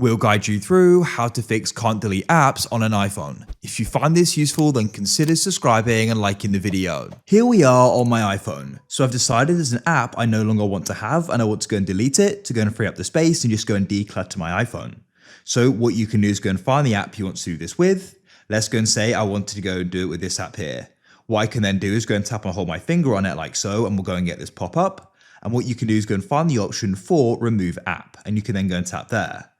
We'll guide you through how to fix can't delete apps on an iPhone. If you find this useful, then consider subscribing and liking the video. Here we are on my iPhone. So I've decided there's an app I no longer want to have and I want to go and delete it to go and free up the space and just go and declutter my iPhone. So what you can do is go and find the app you want to do this with. Let's go and say I wanted to go and do it with this app here. What I can then do is go and tap and hold my finger on it like so, and we'll go and get this pop up. And what you can do is go and find the option for remove app, and you can then go and tap there.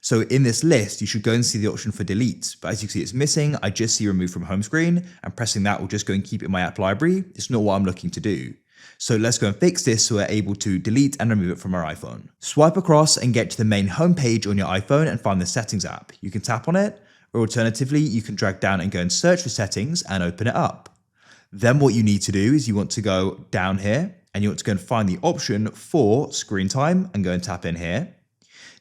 So in this list, you should go and see the option for delete, but as you can see, it's missing. I just see remove from home screen, and pressing that will just go and keep it in my app library. It's not what I'm looking to do. So let's go and fix this so we're able to delete and remove it from our iPhone. Swipe across and get to the main home page on your iPhone and find the settings app. You can tap on it, or alternatively, you can drag down and go and search for settings and open it up. Then what you need to do is you want to go down here and you want to go and find the option for screen time and go and tap in here.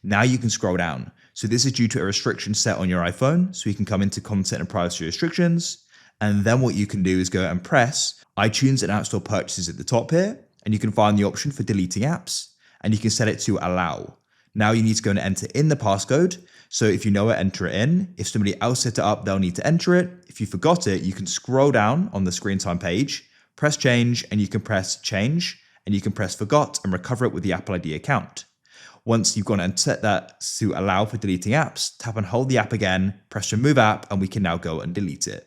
Now you can scroll down. So this is due to a restriction set on your iPhone. So you can come into content and privacy restrictions. And then what you can do is go and press iTunes and App Store purchases at the top here. And you can find the option for deleting apps and you can set it to allow. Now you need to go and enter in the passcode. So if you know it, enter it in. If somebody else set it up, they'll need to enter it. If you forgot it, you can scroll down on the screen time page, press change, and you can press change, and you can press forgot and recover it with the Apple ID account. Once you've gone and set that to allow for deleting apps, tap and hold the app again, press remove app, and we can now go and delete it.